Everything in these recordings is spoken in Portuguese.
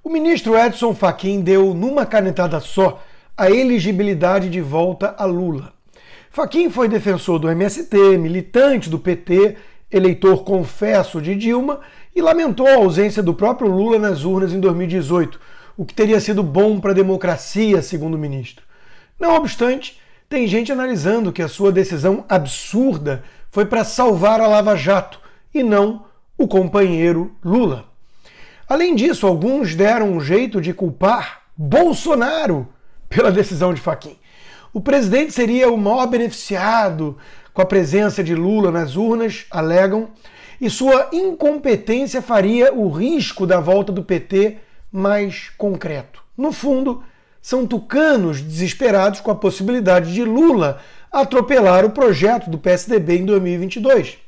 O ministro Edson Fachin deu, numa canetada só, a elegibilidade de volta a Lula. Fachin foi defensor do MST, militante do PT, eleitor confesso de Dilma e lamentou a ausência do próprio Lula nas urnas em 2018, o que teria sido bom para a democracia, segundo o ministro. Não obstante, tem gente analisando que a sua decisão absurda foi para salvar a Lava Jato e não o companheiro Lula. Além disso, alguns deram um jeito de culpar Bolsonaro pela decisão de Fachin. O presidente seria o maior beneficiado com a presença de Lula nas urnas, alegam, e sua incompetência faria o risco da volta do PT mais concreto. No fundo, são tucanos desesperados com a possibilidade de Lula atropelar o projeto do PSDB em 2022.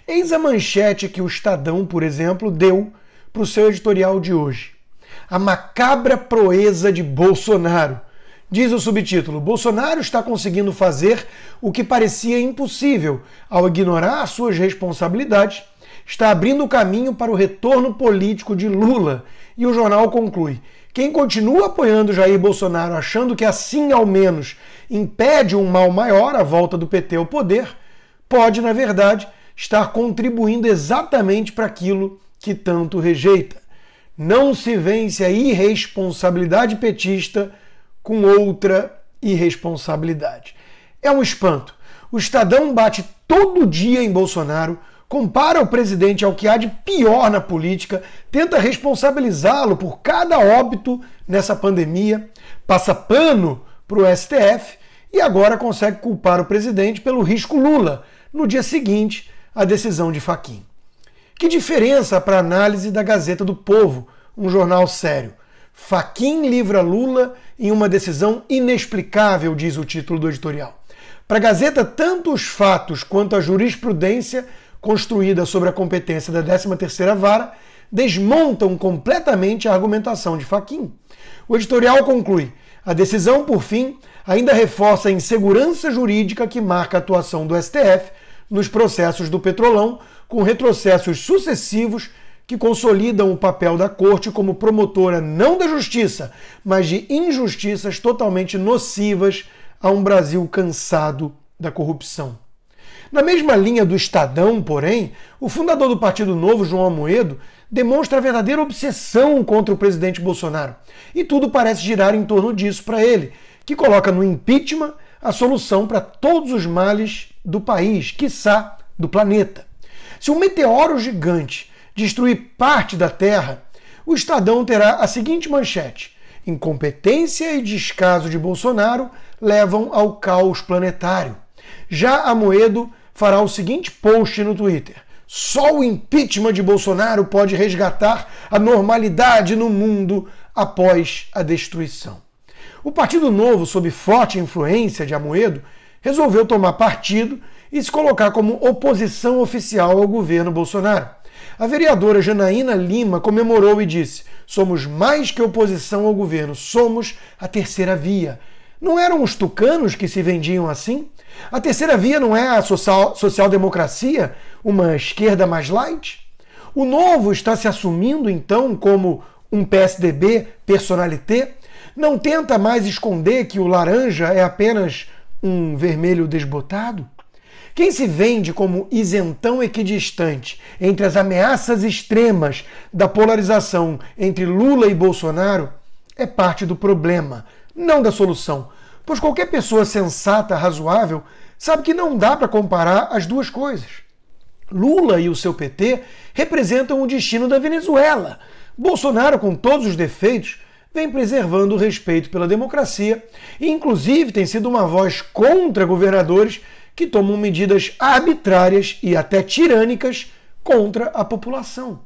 Eis a manchete que o Estadão, por exemplo, deu para o seu editorial de hoje. A macabra proeza de Bolsonaro. Diz o subtítulo: Bolsonaro está conseguindo fazer o que parecia impossível ao ignorar suas responsabilidades, está abrindo o caminho para o retorno político de Lula. E o jornal conclui: quem continua apoiando Jair Bolsonaro achando que assim ao menos impede um mal maior, a volta do PT ao poder, pode, na verdade, estar contribuindo exatamente para aquilo que tanto rejeita. Não se vence a irresponsabilidade petista com outra irresponsabilidade. É um espanto. O Estadão bate todo dia em Bolsonaro, compara o presidente ao que há de pior na política, tenta responsabilizá-lo por cada óbito nessa pandemia, passa pano para o STF e agora consegue culpar o presidente pelo risco Lula, no dia seguinte à decisão de Fachin. Que diferença para a análise da Gazeta do Povo, um jornal sério. Fachin livra Lula em uma decisão inexplicável, diz o título do editorial. Para a Gazeta, tanto os fatos quanto a jurisprudência construída sobre a competência da 13ª Vara desmontam completamente a argumentação de Fachin. O editorial conclui: a decisão, por fim, ainda reforça a insegurança jurídica que marca a atuação do STF nos processos do Petrolão, com retrocessos sucessivos que consolidam o papel da Corte como promotora não da justiça, mas de injustiças totalmente nocivas a um Brasil cansado da corrupção. Na mesma linha do Estadão, porém, o fundador do Partido Novo, João Amoedo, demonstra a verdadeira obsessão contra o presidente Bolsonaro. E tudo parece girar em torno disso para ele, que coloca no impeachment a solução para todos os males do país, quiçá do planeta. Se um meteoro gigante destruir parte da Terra, o Estadão terá a seguinte manchete: incompetência e descaso de Bolsonaro levam ao caos planetário. Já Amoedo fará o seguinte post no Twitter: só o impeachment de Bolsonaro pode resgatar a normalidade no mundo após a destruição. O Partido Novo, sob forte influência de Amoedo, resolveu tomar partido e se colocar como oposição oficial ao governo Bolsonaro. A vereadora Janaína Lima comemorou e disse: somos mais que oposição ao governo, somos a terceira via. Não eram os tucanos que se vendiam assim? A terceira via não é a social-democracia, uma esquerda mais light? O Novo está se assumindo, então, como um PSDB personnalité? Não tenta mais esconder que o laranja é apenas um vermelho desbotado? Quem se vende como isentão equidistante entre as ameaças extremas da polarização entre Lula e Bolsonaro é parte do problema, não da solução, pois qualquer pessoa sensata, razoável, sabe que não dá para comparar as duas coisas. Lula e o seu PT representam o destino da Venezuela. Bolsonaro, com todos os defeitos, vem preservando o respeito pela democracia e, inclusive, tem sido uma voz contra governadores que tomam medidas arbitrárias e até tirânicas contra a população.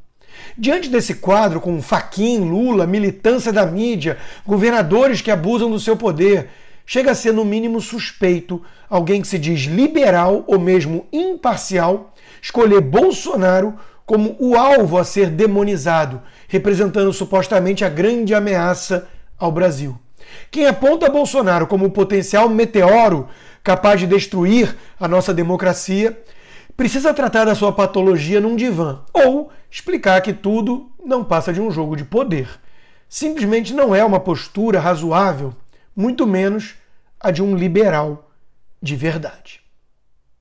Diante desse quadro, com Fachin, Lula, militância da mídia, governadores que abusam do seu poder, chega a ser no mínimo suspeito alguém que se diz liberal ou mesmo imparcial escolher Bolsonaro como o alvo a ser demonizado, representando supostamente a grande ameaça ao Brasil. Quem aponta Bolsonaro como o potencial meteoro capaz de destruir a nossa democracia precisa tratar da sua patologia num divã ou explicar que tudo não passa de um jogo de poder. simplesmente não é uma postura razoável, muito menos a de um liberal de verdade.